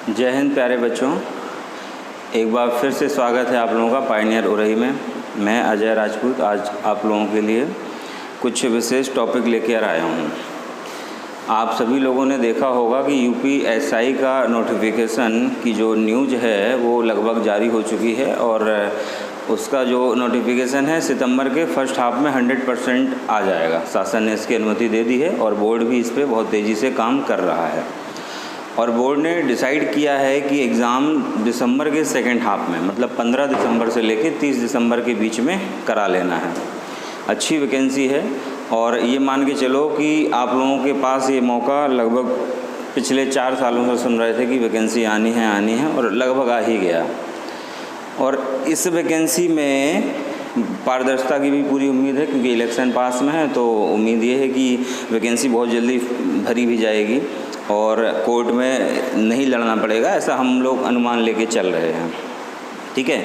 जय हिंद प्यारे बच्चों, एक बार फिर से स्वागत है आप लोगों का पायनियर उरई में। मैं अजय राजपूत आज आप लोगों के लिए कुछ विशेष टॉपिक लेकर आया हूँ। आप सभी लोगों ने देखा होगा कि यूपीएसआई का नोटिफिकेशन की जो न्यूज़ है वो लगभग जारी हो चुकी है और उसका जो नोटिफिकेशन है सितंबर के फर्स्ट हाफ में 100% आ जाएगा। शासन ने इसकी अनुमति दे दी है और बोर्ड भी इस पर बहुत तेज़ी से काम कर रहा है। और बोर्ड ने डिसाइड किया है कि एग्ज़ाम दिसंबर के सेकेंड हाफ में, मतलब 15 दिसंबर से लेकर 30 दिसंबर के बीच में करा लेना है। अच्छी वैकेंसी है और ये मान के चलो कि आप लोगों के पास ये मौका लगभग पिछले 4 सालों से सुन रहे थे कि वैकेंसी आनी है और लगभग आ ही गया। और इस वैकेंसी में पारदर्शिता की भी पूरी उम्मीद है क्योंकि इलेक्शन पास में है, तो उम्मीद ये है कि वैकेंसी बहुत जल्दी भरी भी जाएगी और कोर्ट में नहीं लड़ना पड़ेगा, ऐसा हम लोग अनुमान लेके चल रहे हैं। ठीक है,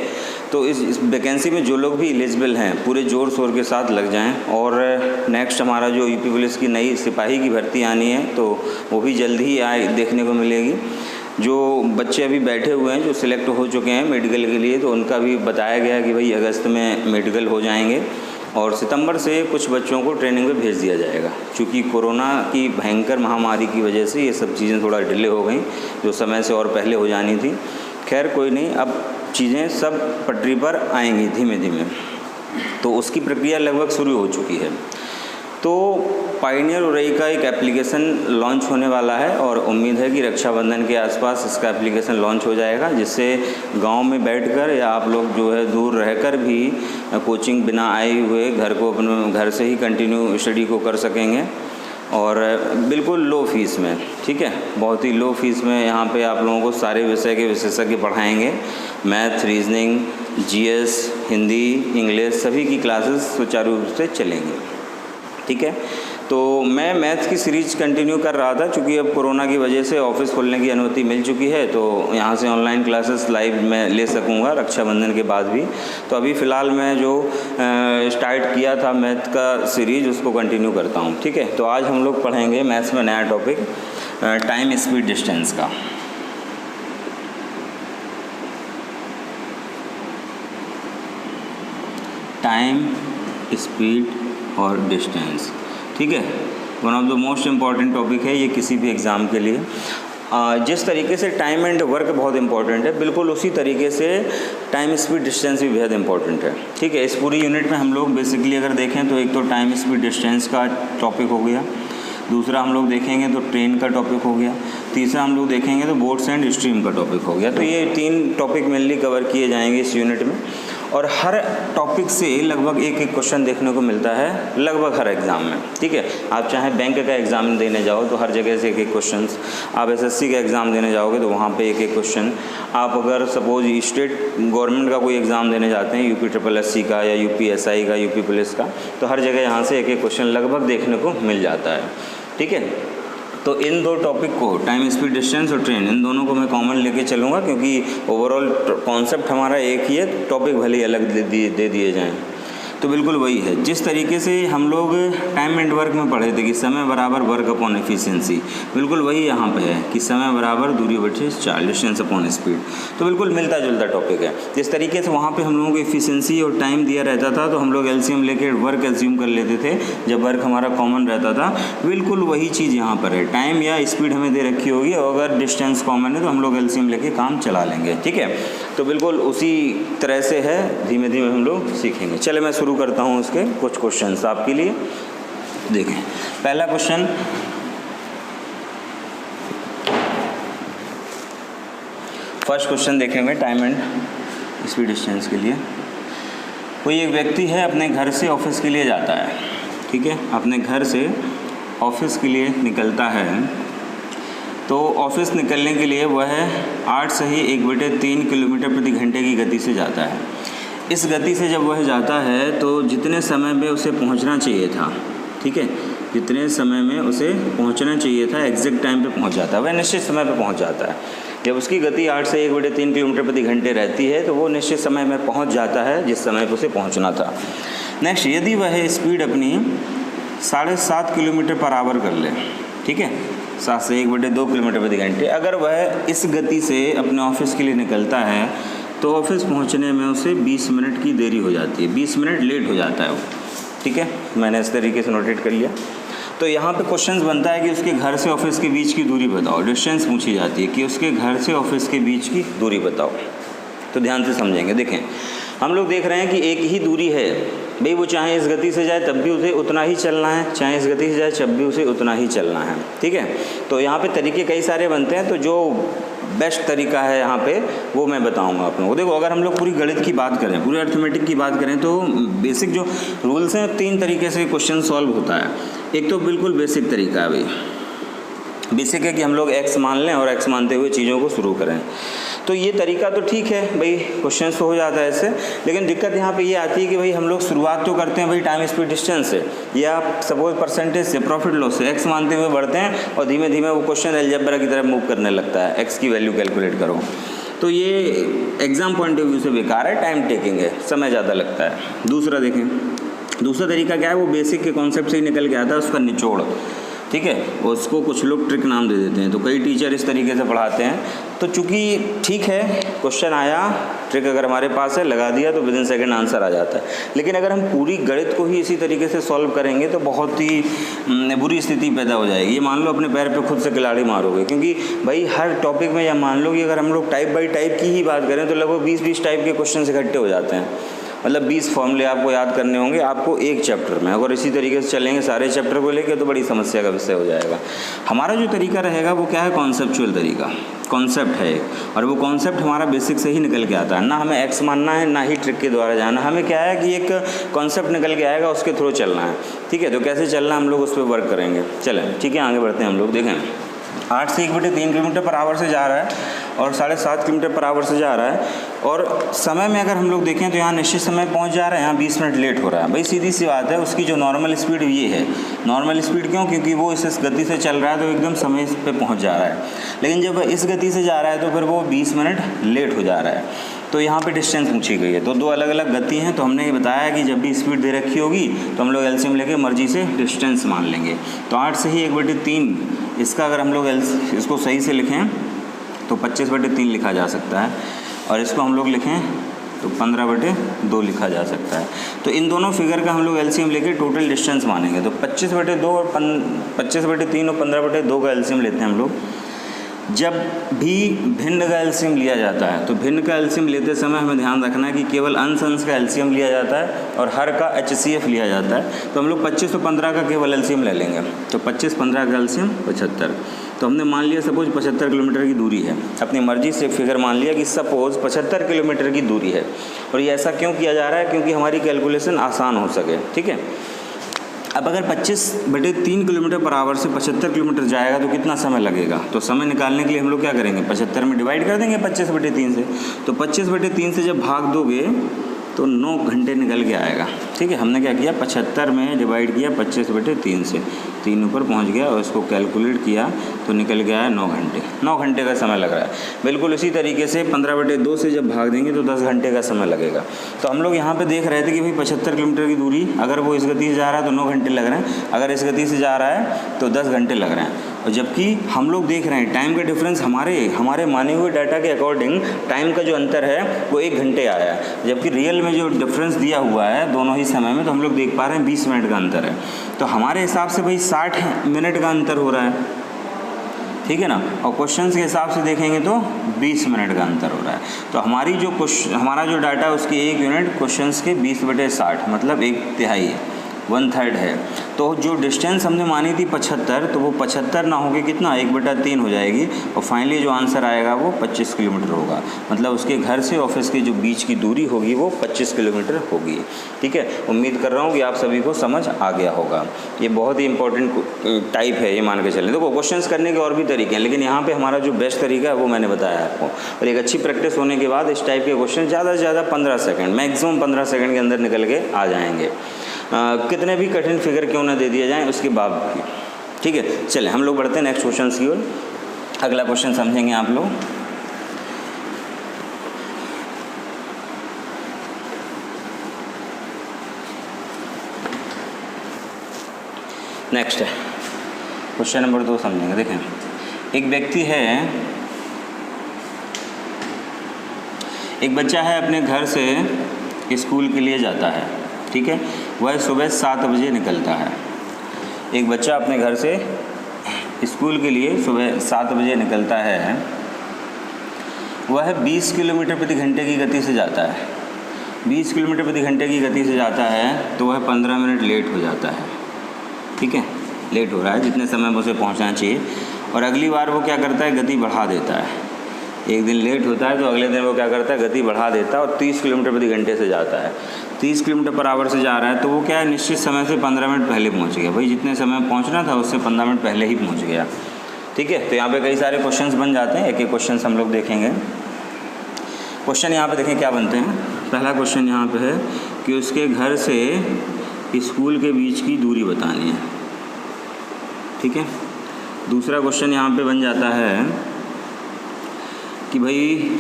तो इस वैकेंसी में जो लोग भी एलिजिबल हैं पूरे ज़ोर शोर के साथ लग जाएं। और नेक्स्ट हमारा जो यूपी पुलिस की नई सिपाही की भर्ती आनी है तो वो भी जल्द ही देखने को मिलेगी। जो बच्चे अभी बैठे हुए हैं जो सिलेक्ट हो चुके हैं मेडिकल के लिए, तो उनका भी बताया गया कि भाई अगस्त में मेडिकल हो जाएंगे और सितंबर से कुछ बच्चों को ट्रेनिंग में भेज दिया जाएगा। क्योंकि कोरोना की भयंकर महामारी की वजह से ये सब चीज़ें थोड़ा डिले हो गई, जो समय से और पहले हो जानी थी। खैर कोई नहीं, अब चीज़ें सब पटरी पर आएंगी धीमे धीमे, तो उसकी प्रक्रिया लगभग शुरू हो चुकी है। तो पायनियर उरई का एक एप्लीकेशन लॉन्च होने वाला है और उम्मीद है कि रक्षाबंधन के आसपास इसका एप्लीकेशन लॉन्च हो जाएगा, जिससे गांव में बैठकर या आप लोग जो है दूर रहकर भी कोचिंग बिना आए हुए अपने घर से ही कंटिन्यू स्टडी को कर सकेंगे और बिल्कुल लो फीस में। ठीक है, बहुत ही लो फीस में यहाँ पे आप लोगों को सारे विषय के विशेषज्ञ पढ़ाएंगे। Math, reasoning, GS, Hindi, English सभी की क्लासेस सुचारू रूप से चलेंगी। ठीक है, तो मैं मैथ्स की सीरीज कंटिन्यू कर रहा था क्योंकि अब कोरोना की वजह से ऑफिस खोलने की अनुमति मिल चुकी है, तो यहाँ से ऑनलाइन क्लासेस लाइव मैं ले सकूँगा रक्षाबंधन के बाद भी। तो अभी फ़िलहाल मैं जो स्टार्ट किया था मैथ का सीरीज उसको कंटिन्यू करता हूँ। ठीक है, तो आज हम लोग पढ़ेंगे मैथ्स में नया टॉपिक टाइम, स्पीड, डिस्टेंस का। टाइम, स्पीड और डिस्टेंस, ठीक है, one of the most important topic है ये किसी भी एग्ज़ाम के लिए। जिस तरीके से टाइम एंड वर्क बहुत इंपॉर्टेंट है, बिल्कुल उसी तरीके से टाइम, स्पीड, डिस्टेंस भी बेहद इंपॉर्टेंट है। ठीक है, इस पूरी यूनिट में हम लोग बेसिकली अगर देखें तो एक तो टाइम, स्पीड, डिस्टेंस का टॉपिक हो गया, दूसरा हम लोग देखेंगे तो ट्रेन का टॉपिक हो गया, तीसरा हम लोग देखेंगे तो बोट्स एंड स्ट्रीम का टॉपिक हो गया। तो ये 3 टॉपिक मेनली कवर किए जाएंगे इस यूनिट में और हर टॉपिक से लगभग एक क्वेश्चन देखने को मिलता है लगभग हर एग्ज़ाम में। ठीक है, आप चाहे बैंक का एग्ज़ाम देने जाओ तो हर जगह से एक क्वेश्चन, आप एसएससी का एग्ज़ाम देने जाओगे तो वहाँ पे एक क्वेश्चन, आप अगर सपोज स्टेट गवर्नमेंट का कोई एग्ज़ाम देने जाते हैं यूपीएससी का या यूपीएसआई का, यूपी पुलिस का, तो हर जगह यहाँ से एक क्वेश्चन लगभग देखने को मिल जाता है। ठीक है, तो इन 2 टॉपिक को टाइम, स्पीड, डिस्टेंस और ट्रेन, इन दोनों को मैं कॉमन लेके चलूँगा क्योंकि ओवरऑल कॉन्सेप्ट हमारा एक ही है, टॉपिक भले ही अलग दे दिए जाएँ। तो बिल्कुल वही है जिस तरीके से हम लोग टाइम एंड वर्क में पढ़े थे कि समय बराबर वर्क अपॉन एफिशिएंसी, बिल्कुल वही यहाँ पे है कि समय बराबर दूरी बटे चार्ज, डिस्टेंस अपॉन स्पीड। तो बिल्कुल मिलता जुलता टॉपिक है। जिस तरीके से वहाँ पे हम लोगों को एफिशिएंसी और टाइम दिया रहता था तो हम लोग एलसीएम लेके वर्क एज्यूम कर लेते थे जब वर्क हमारा कॉमन रहता था, बिल्कुल वही चीज़ यहाँ पर है। टाइम या स्पीड हमें दे रखी होगी और अगर डिस्टेंस कॉमन है तो हम लोग एलसीएम लेके काम चला लेंगे। ठीक है, तो बिल्कुल उसी तरह से है, धीमे धीमे हम लोग सीखेंगे। चले मैं शुरू करता हूँ उसके कुछ क्वेश्चंस आपके लिए। देखें, पहला क्वेश्चन, फर्स्ट क्वेश्चन देखेंगे टाइम एंड स्पीड डिस्टेंस के लिए। कोई एक व्यक्ति है अपने घर से ऑफिस के लिए जाता है। ठीक है, अपने घर से ऑफिस के लिए निकलता है, तो ऑफिस निकलने के लिए वह 8 सही 1/3 किलोमीटर प्रति घंटे की गति से जाता है। इस गति से जब वह जाता है तो जितने समय में उसे पहुंचना चाहिए था, ठीक है, जितने समय में उसे पहुंचना चाहिए था एग्जैक्ट टाइम पे पहुंच जाता है, वह निश्चित समय पे पहुंच जाता है। जब उसकी गति 8 से 1/3 किलोमीटर प्रति घंटे रहती है तो वो निश्चित समय में पहुंच जाता है जिस समय पे उसे पहुंचना था। नेक्स्ट, यदि वह स्पीड अपनी 7.5 किलोमीटर पर आवर कर ले, ठीक है, 7 से 1/2 किलोमीटर प्रति घंटे। अगर वह इस गति से अपने ऑफिस के लिए निकलता है तो ऑफिस पहुंचने में उसे 20 मिनट की देरी हो जाती है, 20 मिनट लेट हो जाता है वो। ठीक है, मैंने इस तरीके से नोटेट कर लिया। तो यहाँ पे क्वेश्चन बनता है कि उसके घर से ऑफिस के बीच की दूरी बताओ। डिस्टेंस पूछी जाती है कि उसके घर से ऑफिस के बीच की दूरी बताओ। तो ध्यान से समझेंगे। देखें, हम लोग देख रहे हैं कि एक ही दूरी है भाई, वो चाहे इस गति से जाए तब भी उसे उतना ही चलना है, चाहे इस गति से जाए तब भी उसे उतना ही चलना है। ठीक है, तो यहाँ पे तरीके कई सारे बनते हैं, तो जो बेस्ट तरीका है यहाँ पे वो मैं बताऊंगा आप लोगों को। देखो, अगर हम लोग पूरी गणित की बात करें, पूरी अर्थमेटिक की बात करें, तो बेसिक जो रूल्स हैं 3 तरीके से क्वेश्चन सॉल्व होता है। एक तो बिल्कुल बेसिक तरीका है भाई, बेसिक है कि हम लोग x मान लें और x मानते हुए चीज़ों को शुरू करें। तो ये तरीका तो ठीक है भाई, क्वेश्चन तो हो जाता है इससे, लेकिन दिक्कत यहाँ पे ये आती है कि भाई हम लोग शुरुआत तो करते हैं भाई टाइम स्पीड डिस्टेंस से, या सपोज परसेंटेज से, प्रॉफिट लॉस से, x मानते हुए बढ़ते हैं और धीमे धीमे वो क्वेश्चन अलजेब्रा की तरफ मूव करने लगता है, x की वैल्यू कैलकुलेट करो। तो ये एग्जाम पॉइंट ऑफ व्यू से बेकार है, टाइम टेकिंग है, समय ज़्यादा लगता है। दूसरा देखें, दूसरा तरीका क्या है, वो बेसिक के कॉन्सेप्ट से ही निकल के आता है, उसका निचोड़। ठीक है, उसको कुछ लोग ट्रिक नाम दे देते हैं, तो कई टीचर इस तरीके से पढ़ाते हैं। तो चूँकि ठीक है, क्वेश्चन आया, ट्रिक अगर हमारे पास है, लगा दिया तो विदिन सेकंड आंसर आ जाता है। लेकिन अगर हम पूरी गणित को ही इसी तरीके से सॉल्व करेंगे तो बहुत ही बुरी स्थिति पैदा हो जाएगी। ये मान लो अपने पैर पे खुद से खिलाड़ी मारोगे, क्योंकि भाई हर टॉपिक में, या मान लो कि अगर हम लोग टाइप बाई टाइप की ही बात करें तो लगभग 20-20 टाइप के क्वेश्चन इकट्ठे हो जाते हैं। मतलब 20 फॉर्मूले आपको याद करने होंगे आपको एक चैप्टर में। अगर इसी तरीके से चलेंगे सारे चैप्टर को लेकर तो बड़ी समस्या का विषय हो जाएगा। हमारा जो तरीका रहेगा वो क्या है, कॉन्सेप्चुअल तरीका, कॉन्सेप्ट है एक, और वो कॉन्सेप्ट हमारा बेसिक से ही निकल के आता है। ना हमें एक्स मानना है, ना ही ट्रिक के द्वारा जाना, हमें क्या है कि एक कॉन्सेप्ट निकल के आएगा, उसके थ्रू चलना है। ठीक है, तो कैसे चलना हम लोग उस पर वर्क करेंगे। चलें, ठीक है, आगे बढ़ते हैं हम लोग। देखें, 8 से 1/3 किलोमीटर पर आवर से जा रहा है और 7.5 किलोमीटर पर आवर से जा रहा है, और समय में अगर हम लोग देखें तो यहाँ निश्चित समय पहुँच जा रहा है, यहाँ 20 मिनट लेट हो रहा है। भाई सीधी सी बात है, उसकी जो नॉर्मल स्पीड ये है। नॉर्मल स्पीड क्यों? क्योंकि वो इस गति से चल रहा है तो एकदम समय पे पहुँच जा रहा है। लेकिन जब इस गति से जा रहा है तो फिर वो 20 मिनट लेट हो जा रहा है। तो यहाँ पे डिस्टेंस पूछी गई है, तो 2 अलग अलग गति हैं। तो हमने ये बताया कि जब भी स्पीड दे रखी होगी तो हम लोग एलसीएम लेके मर्जी से डिस्टेंस मान लेंगे। तो 8 से ही 1/3, इसका अगर हम लोग इसको सही से लिखें तो 25/3 लिखा जा सकता है, और इसको हम लोग लिखें तो 15/2 लिखा जा सकता है। तो इन दोनों फिगर का हम लोग एलसीएम लेके टोटल डिस्टेंस मानेंगे। तो 25/2 और 25/3 और 15/2 का एलसीएम लेते हैं हम लोग। जब भी भिन्न का एलसीएम लिया जाता है तो भिन्न का एलसीएम लेते समय हमें ध्यान रखना है कि केवल अंश अंश का एलसीएम लिया जाता है और हर का एचसीएफ लिया जाता है। तो हम लोग 25 और 15 का केवल एलसीएम ले लेंगे। तो 25-15 का एलसीएम 75। तो हमने मान लिया सपोज 75 किलोमीटर की दूरी है, अपनी मर्जी से फिगर मान लिया कि सपोज 75 किलोमीटर की दूरी है। और ये ऐसा क्यों किया जा रहा है? क्योंकि हमारी कैलकुलेशन आसान हो सके। ठीक है, अब अगर 25/3 किलोमीटर पर आवर से 75 किलोमीटर जाएगा तो कितना समय लगेगा? तो समय निकालने के लिए हम लोग क्या करेंगे, 75 में डिवाइड कर देंगे 25/3 से। तो 25/3 से जब भाग दोगे तो 9 घंटे निकल के आएगा। ठीक है, हमने क्या किया, 75 में डिवाइड किया 25/3 से, 3 ऊपर पहुंच गया और इसको कैलकुलेट किया तो निकल गया है 9 घंटे। 9 घंटे का समय लग रहा है। बिल्कुल इसी तरीके से 15/2 से जब भाग देंगे तो 10 घंटे का समय लगेगा। तो हम लोग यहाँ पे देख रहे थे कि भाई 75 किलोमीटर की दूरी, अगर वो इस गति से जा रहा है तो 9 घंटे लग रहे हैं, अगर इस गति से जा रहा है तो 10 घंटे लग रहे हैं। और जबकि हम लोग देख रहे हैं टाइम का डिफरेंस हमारे माने हुए डाटा के अकॉर्डिंग टाइम का जो अंतर है वो 1 घंटे आया है, जबकि रियल में जो डिफरेंस दिया हुआ है दोनों ही समय में तो हम लोग देख पा रहे हैं 20 मिनट का अंतर है। तो हमारे हिसाब से भाई 60 मिनट का अंतर हो रहा है। ठीक है ना, और क्वेश्चंस के हिसाब से देखेंगे तो 20 मिनट का अंतर हो रहा है। तो हमारा जो डाटा है उसकी 1 यूनिट क्वेश्चंस के 20/60 मतलब 1/3 है, 1/3 है। तो जो डिस्टेंस हमने मानी थी 75, तो वो 75 ना होके कितना 1/3 हो जाएगी, और फाइनली जो आंसर आएगा वो 25 किलोमीटर होगा। मतलब उसके घर से ऑफिस के जो बीच की दूरी होगी वो 25 किलोमीटर होगी। ठीक है, उम्मीद कर रहा हूँ कि आप सभी को समझ आ गया होगा। ये बहुत ही इंपॉर्टेंट टाइप है, ये मान के चलें। देखो क्वेश्चंस करने के और भी तरीके हैं, लेकिन यहाँ पे हमारा जो बेस्ट तरीका है वो मैंने बताया आपको। और एक अच्छी प्रैक्टिस होने के बाद इस टाइप के क्वेश्चन ज़्यादा से ज़्यादा 15 सेकेंड, मैक्सिमम 15 सेकेंड के अंदर निकल के आ जाएंगे। कितने भी कठिन फिगर क्यों ना दे दिए जाएं उसके बावजूद। ठीक है, चलें हम लोग बढ़ते हैं नेक्स्ट क्वेश्चन की ओर। अगला क्वेश्चन समझेंगे आप लोग। नेक्स्ट है क्वेश्चन नंबर 2 समझेंगे। देखें, एक व्यक्ति है, एक बच्चा है, अपने घर से स्कूल के लिए जाता है, ठीक है। वह सुबह 7 बजे निकलता है। एक बच्चा अपने घर से स्कूल के लिए सुबह 7 बजे निकलता है। वह 20 किलोमीटर प्रति घंटे की गति से जाता है। 20 किलोमीटर प्रति घंटे की गति से जाता है तो वह 15 मिनट लेट हो जाता है, ठीक है। लेट हो रहा है जितने समय में उसे पहुंचना चाहिए, और अगली बार वो क्या करता है, गति बढ़ा देता है। एक दिन लेट होता है तो अगले दिन वो क्या करता है, गति बढ़ा देता है और 30 किलोमीटर प्रति घंटे से जाता है। 30 किलोमीटर पर आवर से जा रहा है तो वो क्या है, निश्चित समय से 15 मिनट पहले पहुंच गया। भाई जितने समय में पहुंचना था उससे 15 मिनट पहले ही पहुंच गया, ठीक है। तो यहाँ पे कई सारे क्वेश्चंस बन जाते हैं, एक एक क्वेश्चन हम लोग देखेंगे। क्वेश्चन यहाँ पे देखें क्या बनते हैं। पहला क्वेश्चन यहाँ पे है कि उसके घर से स्कूल के बीच की दूरी बतानी है, ठीक है। दूसरा क्वेश्चन यहाँ पे बन जाता है कि भाई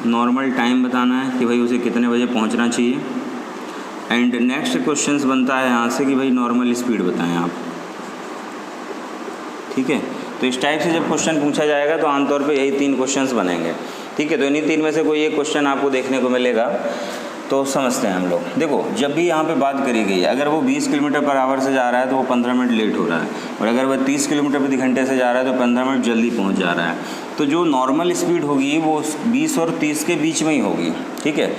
नॉर्मल टाइम बताना है कि भाई उसे कितने बजे पहुँचना चाहिए। एंड नेक्स्ट क्वेश्चन बनता है यहाँ से कि भाई नॉर्मल स्पीड बताएं आप, ठीक है। तो इस टाइप से जब क्वेश्चन पूछा जाएगा तो आमतौर पे यही 3 क्वेश्चंस बनेंगे, ठीक है। तो इन्हीं 3 में से कोई एक क्वेश्चन आपको देखने को मिलेगा तो समझते हैं हम लोग। देखो, जब भी यहाँ पे बात करी गई है, अगर वो 20 किलोमीटर पर आवर से जा रहा है तो वो 15 मिनट लेट हो रहा है, और अगर वह 30 किलोमीटर प्रति घंटे से जा रहा है तो 15 मिनट जल्दी पहुँच जा रहा है। तो जो नॉर्मल स्पीड होगी वो 20 और 30 के बीच में ही होगी, ठीक है।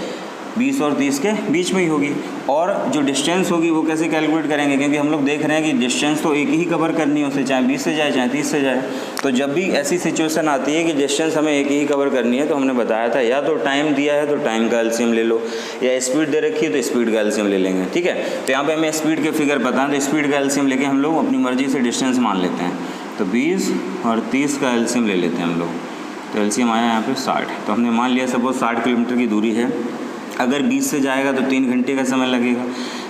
20 और 30 के बीच में ही होगी। और जो डिस्टेंस होगी वो कैसे कैलकुलेट करेंगे, क्योंकि हम लोग देख रहे हैं कि डिस्टेंस तो एक ही कवर करनी है उसे, चाहे 20 से जाए चाहे 30 से जाए। तो जब भी ऐसी सिचुएशन आती है कि डिस्टेंस हमें एक ही कवर करनी है तो हमने बताया था या तो टाइम दिया है तो टाइम का एलसीएम ले लो, या स्पीड दे रखी है तो स्पीड का एलसीएम ले लेंगे, ठीक है। तो यहाँ पर हमें स्पीड के फिगर पता है तो स्पीड का एलसीएम लेके हम लोग अपनी मर्जी से डिस्टेंस मान लेते हैं। तो 20 और 30 का एलसीएम ले लेते हैं हम लोग। तो एलसीएम आया यहाँ पे 60। तो हमने मान लिया सपोज 60 किलोमीटर की दूरी है। अगर 20 से जाएगा तो 3 घंटे का समय लगेगा,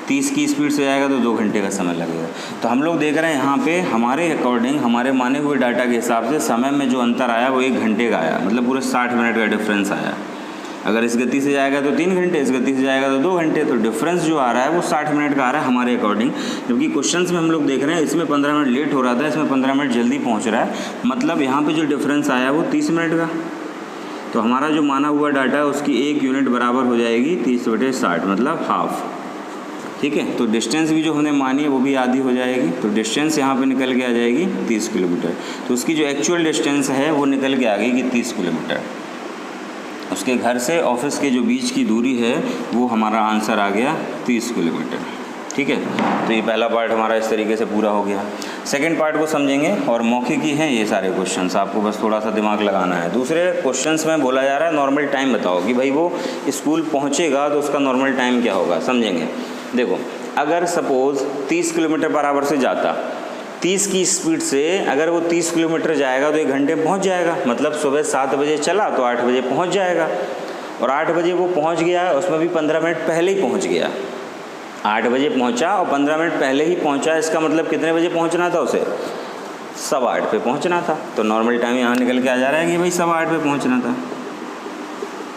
30 की स्पीड से जाएगा तो 2 घंटे का समय लगेगा। तो हम लोग देख रहे हैं यहाँ पे हमारे अकॉर्डिंग, हमारे माने हुए डाटा के हिसाब से समय में जो अंतर आया वो 1 घंटे का आया, मतलब पूरे 60 मिनट का डिफरेंस आया। अगर इस गति से जाएगा तो 3 घंटे, इस गति से जाएगा तो 2 घंटे। तो डिफरेंस जो आ रहा है वो 60 मिनट का आ रहा है हमारे अकॉर्डिंग। जबकि क्वेश्चंस में हम लोग देख रहे हैं इसमें 15 मिनट लेट हो रहा था, इसमें 15 मिनट जल्दी पहुँच रहा है, मतलब यहाँ पर जो डिफरेंस आया वो 30 मिनट का। तो हमारा जो माना हुआ डाटा है उसकी 1 यूनिट बराबर हो जाएगी 30/60, मतलब हाफ, ठीक है। तो डिस्टेंस भी जो हमने मानी है वो भी आधी हो जाएगी। तो डिस्टेंस यहाँ पे निकल के आ जाएगी 30 किलोमीटर। तो उसकी जो एक्चुअल डिस्टेंस है वो निकल के आ गई कि 30 किलोमीटर। उसके घर से ऑफिस के जो बीच की दूरी है वो हमारा आंसर आ गया 30 किलोमीटर, ठीक है। तो ये पहला पार्ट हमारा इस तरीके से पूरा हो गया। सेकंड पार्ट को समझेंगे, और मौखिक ही हैं ये सारे क्वेश्चंस, आपको बस थोड़ा सा दिमाग लगाना है। दूसरे क्वेश्चंस में बोला जा रहा है नॉर्मल टाइम बताओ कि भाई वो स्कूल पहुंचेगा तो उसका नॉर्मल टाइम क्या होगा, समझेंगे। देखो, अगर सपोज़ 30 किलोमीटर पर आवर से जाता, 30 की स्पीड से अगर वो 30 किलोमीटर जाएगा तो 1 घंटे पहुँच जाएगा, मतलब सुबह 7 बजे चला तो 8 बजे पहुँच जाएगा। और 8 बजे वो पहुँच गया, उसमें भी 15 मिनट पहले ही पहुँच गया। 8 बजे पहुंचा और 15 मिनट पहले ही पहुंचा, इसका मतलब कितने बजे पहुंचना था उसे, 8:15 पे पहुंचना था। तो नॉर्मल टाइम यहाँ निकल के आ जा रहा है कि भाई 8:15 पे पहुंचना था,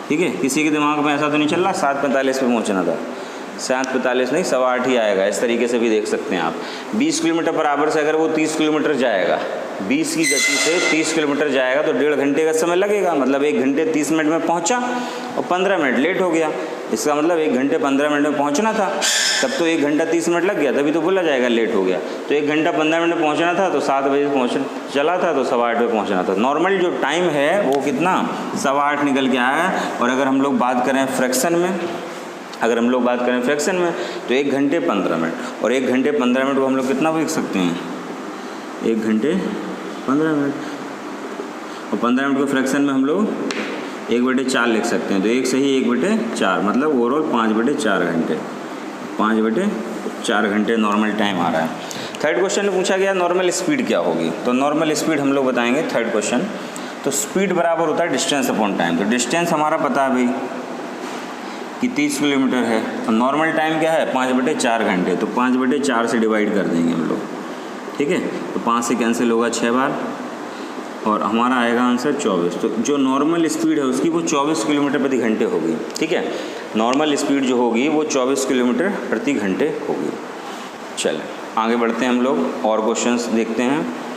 ठीक है। किसी के दिमाग में ऐसा तो नहीं चल रहा 7:45 पे पहुंचना था, 7:45 नहीं 8:15 ही आएगा। इस तरीके से भी देख सकते हैं आप। 20 किलोमीटर पर आवर से अगर वो 30 किलोमीटर जाएगा, 20 की गति से 30 किलोमीटर जाएगा तो 1.5 घंटे का समय लगेगा, मतलब 1 घंटे 30 मिनट में पहुंचा और 15 मिनट लेट हो गया। इसका मतलब 1 घंटे 15 मिनट में पहुंचना था, तब तो 1 घंटा 30 मिनट लग गया, तभी तो बोला जाएगा लेट हो गया। तो 1 घंटा 15 मिनट में पहुंचना था तो 7 बजे चला था तो 8:15 पे पहुंचना था। नॉर्मल जो टाइम है वो कितना 8:15 निकल के आया है। और अगर हम लोग बात करें फ्रैक्शन में, तो 1 घंटे 15 मिनट, और 1 घंटे 15 मिनट को हम लोग कितना लिख सकते हैं, 1 घंटे 15 मिनट, और 15 मिनट को फ्रैक्शन में हम लोग 1/4 लिख सकते हैं। तो 1 सही 1/4, मतलब ओवरऑल 5/4 घंटे, 5/4 घंटे नॉर्मल टाइम आ रहा है। थर्ड क्वेश्चन में पूछा गया नॉर्मल स्पीड क्या होगी, तो नॉर्मल स्पीड हम लोग बताएंगे थर्ड क्वेश्चन। तो स्पीड बराबर होता है डिस्टेंस अपॉन टाइम। तो डिस्टेंस हमारा पता है भाई कि 30 किलोमीटर है, और नॉर्मल टाइम क्या है 5/4 घंटे। तो 5/4 से डिवाइड कर देंगे हम लोग, ठीक है। तो 5 से कैंसिल होगा 6 बार, और हमारा आएगा आंसर 24। तो जो नॉर्मल स्पीड है उसकी वो 24 किलोमीटर प्रति घंटे होगी, ठीक है। नॉर्मल स्पीड जो होगी वो 24 किलोमीटर प्रति घंटे होगी। चलें आगे बढ़ते हैं हम लोग और क्वेश्चंस देखते हैं।